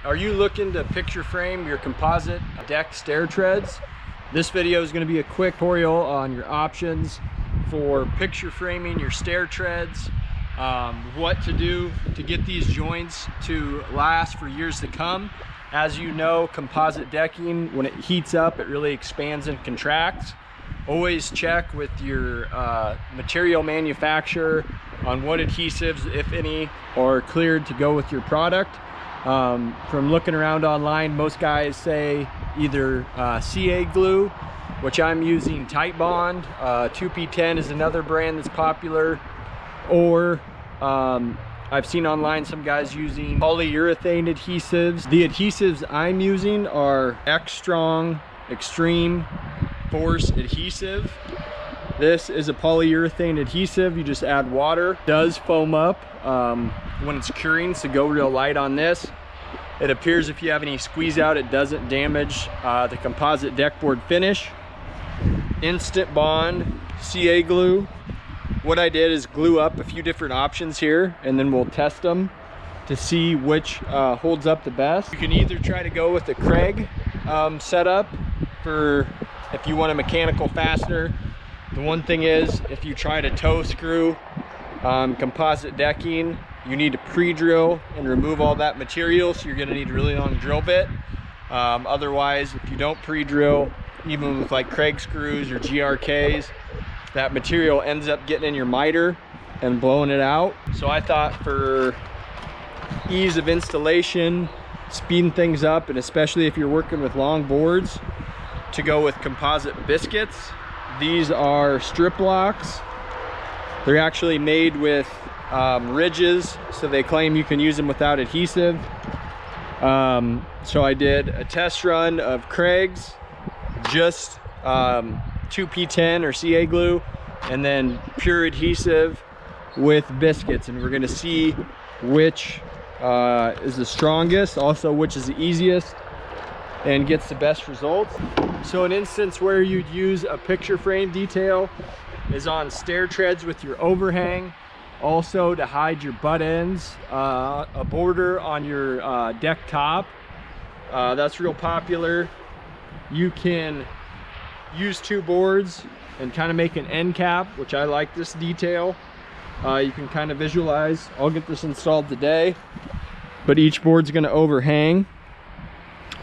Are you looking to picture frame your composite deck stair treads? This video is going to be a quick tutorial on your options for picture framing your stair treads, what to do to get these joints to last for years to come. As you know, composite decking, when it heats up, it really expands and contracts. Always check with your material manufacturer on what adhesives, if any, are cleared to go with your product. From looking around online, most guys say either CA glue, which I'm using Tight Bond. 2P10 is another brand that's popular, or I've seen online some guys using polyurethane adhesives. The adhesives I'm using are X Strong Extreme Force adhesive. This is a polyurethane adhesive. You just add water. It does foam up when it's curing, so go real light on this. It appears if you have any squeeze out, it doesn't damage the composite deck board finish. Instant Bond CA glue. What I did is glue up a few different options here, and then we'll test them to see which holds up the best. You can either try to go with the Craig setup for if you want a mechanical fastener. The one thing is, if you try to toe screw composite decking, you need to pre-drill and remove all that material, so you're going to need a really long drill bit. Otherwise, if you don't pre-drill, even with like Craig screws or GRKs, that material ends up getting in your miter and blowing it out. So I thought for ease of installation, speeding things up, and especially if you're working with long boards, to go with composite biscuits. These are strip locks. They're actually made with ridges, so they claim you can use them without adhesive. So I did a test run of Craig's, just 2P10 or CA glue, and then pure adhesive with biscuits, and we're going to see which is the strongest, also which is the easiest and gets the best results. So an instance where you'd use a picture frame detail is on stair treads with your overhang, also to hide your butt ends, a border on your deck top. That's real popular. You can use two boards and kind of make an end cap, which I like this detail. You can kind of visualize. I'll get this installed today, but each board's going to overhang.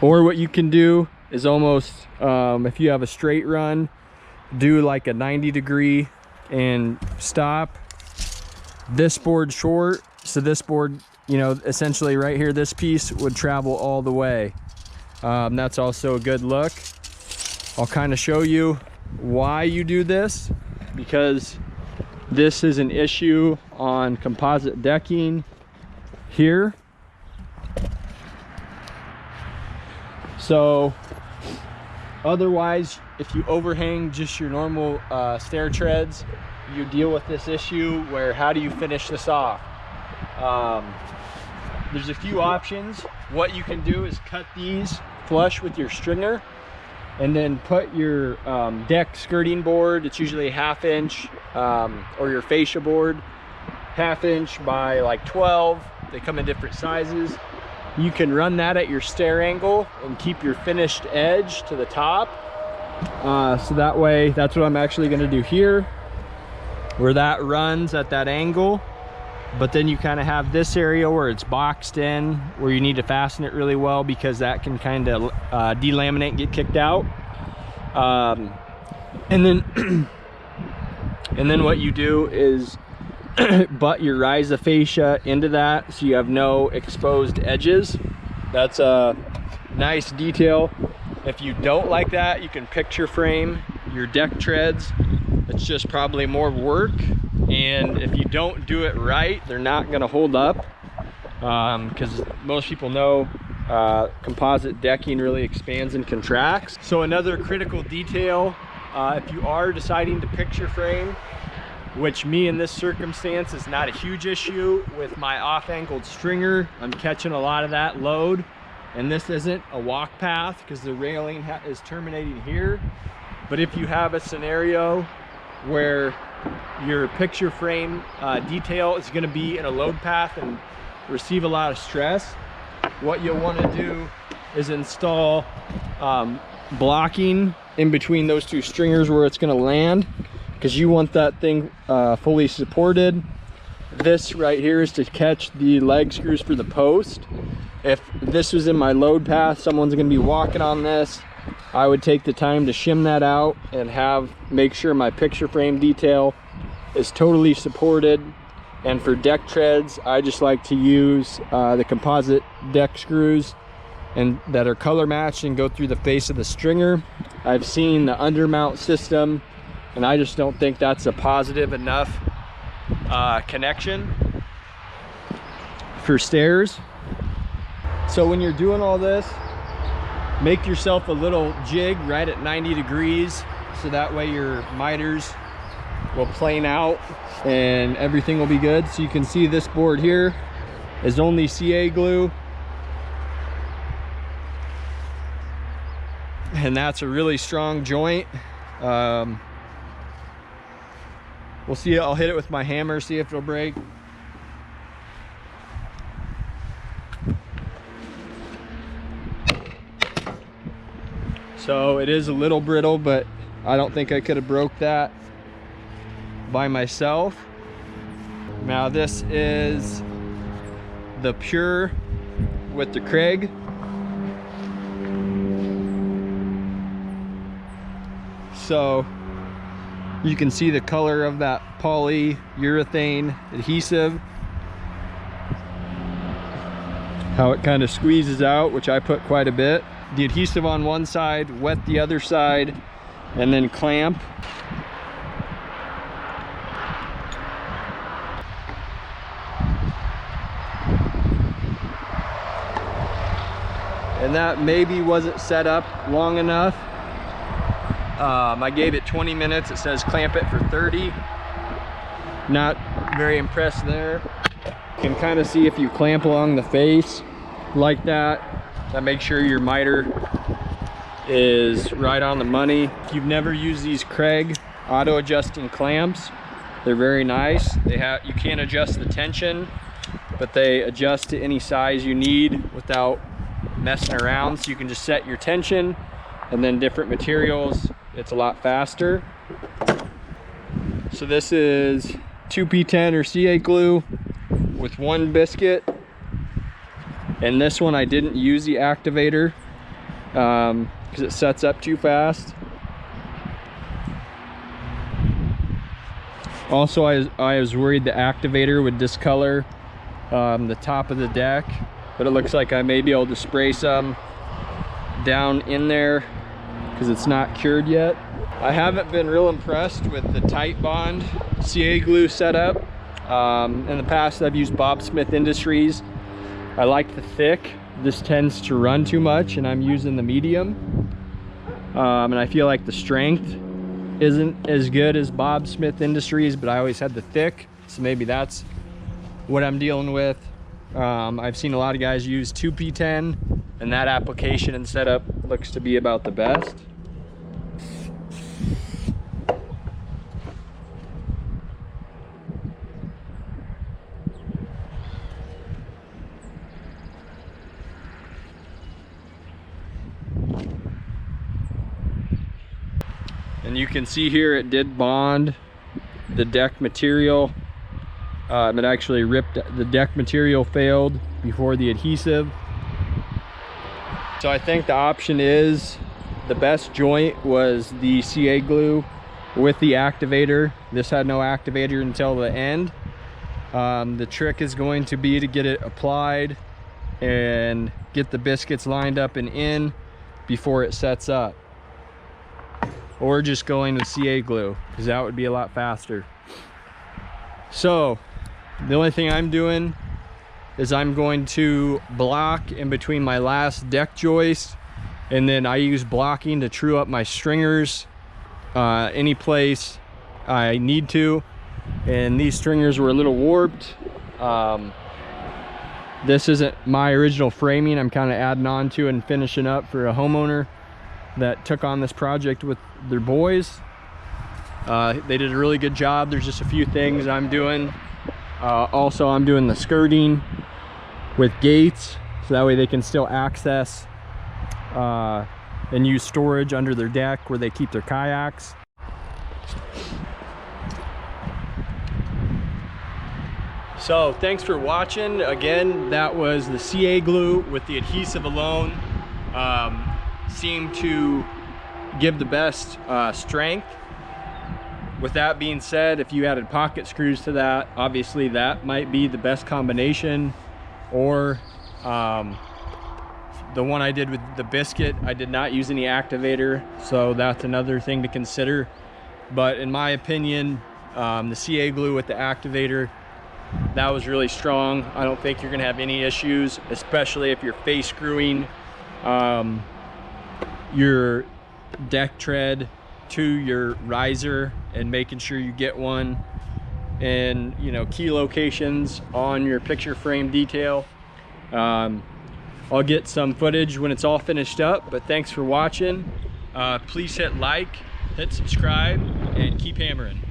Or what you can do is almost, if you have a straight run, do like a 90-degree and stop this board short. So this board, you know, essentially right here, this piece would travel all the way. That's also a good look. I'll kind of show you why you do this, because this is an issue on composite decking here. So otherwise, if you overhang just your normal stair treads, you deal with this issue where how do you finish this off? There's a few options. What you can do is cut these flush with your stringer, and then put your deck skirting board, it's usually a 1/2 inch, or your fascia board, 1/2 inch by like 12. They come in different sizes. You can run that at your stair angle and keep your finished edge to the top. So that way, that's what I'm actually going to do here, where that runs at that angle. But then you kind of have this area where it's boxed in, where you need to fasten it really well, because that can kind of delaminate and get kicked out. And then and then what you do is butt your riser fascia into that, so you have no exposed edges. That's a nice detail. If you don't like that, you can picture frame your deck treads. It's just probably more work, and if you don't do it right, they're not going to hold up, because most people know composite decking really expands and contracts. So another critical detail, if you are deciding to picture frame, which me in this circumstance is not a huge issue with my off-angled stringer, I'm catching a lot of that load, and this isn't a walk path because the railing is terminating here. But if you have a scenario where your picture frame detail is going to be in a load path and receive a lot of stress, what you'll want to do is install blocking in between those two stringers where it's going to land, because you want that thing fully supported. This right here is to catch the leg screws for the post. If this was in my load path, someone's going to be walking on this, I would take the time to shim that out and make sure my picture frame detail is totally supported. And for deck treads, I just like to use the composite deck screws and that are color matched and go through the face of the stringer. I've seen the undermount system, and I just don't think that's a positive enough connection for stairs. So when you're doing all this, make yourself a little jig right at 90 degrees, so that way your miters will plane out and everything will be good. So you can see this board here is only CA glue, and that's a really strong joint. We'll see. I'll hit it with my hammer, see if it'll break. So it is a little brittle, but I don't think I could have broke that by myself. Now this is the pure with the Craig. So you can see the color of that polyurethane adhesive, how it kind of squeezes out, which I put quite a bit. The adhesive on one side, wet the other side, and then clamp. And that maybe wasn't set up long enough. I gave it 20 minutes. It says clamp it for 30. Not very impressed there. You can kind of see if you clamp along the face like that, that makes sure your miter is right on the money. If you've never used these Craig auto adjusting clamps, they're very nice. You can't adjust the tension, but they adjust to any size you need without messing around. So you can just set your tension and then different materials. It's a lot faster. So this is 2P10 or C8 glue with 1 biscuit. And this one I didn't use the activator because it sets up too fast. Also, I was worried the activator would discolor the top of the deck, but it looks like I may be able to spray some down in there because it's not cured yet. I haven't been real impressed with the tight bond CA glue setup. In the past I've used Bob Smith Industries. I like the thick. This tends to run too much, and I'm using the medium. And I feel like the strength isn't as good as Bob Smith Industries, but I always had the thick, so maybe that's what I'm dealing with. I've seen a lot of guys use 2P10, and that application and setup looks to be about the best. And you can see here it did bond the deck material. It actually ripped, the deck material failed before the adhesive. So I think the option is, the best joint was the CA glue with the activator. This had no activator until the end. The trick is going to be to get it applied and get the biscuits lined up and in before it sets up. Or just going with CA glue, because that would be a lot faster. So the only thing I'm doing is I'm going to block in between my last deck joist, and then I use blocking to true up my stringers any place I need to. And these stringers were a little warped. This isn't my original framing. I'm kind of adding on to and finishing up for a homeowner that took on this project with their boys. They did a really good job. There's just a few things I'm doing. Also, I'm doing the skirting with gates so that way they can still access and use storage under their deck where they keep their kayaks. So thanks for watching. Again, that was the CA glue with the adhesive alone. Seemed to give the best strength. With that being said, if you added pocket screws to that, obviously that might be the best combination. Or the one I did with the biscuit, I did not use any activator, so that's another thing to consider. But in my opinion, the CA glue with the activator, that was really strong. I don't think you're gonna have any issues, especially if you're face screwing your deck tread to your riser and making sure you get one in, you know, key locations on your picture frame detail. I'll get some footage when it's all finished up, but thanks for watching. Please hit like, hit subscribe, and keep hammering.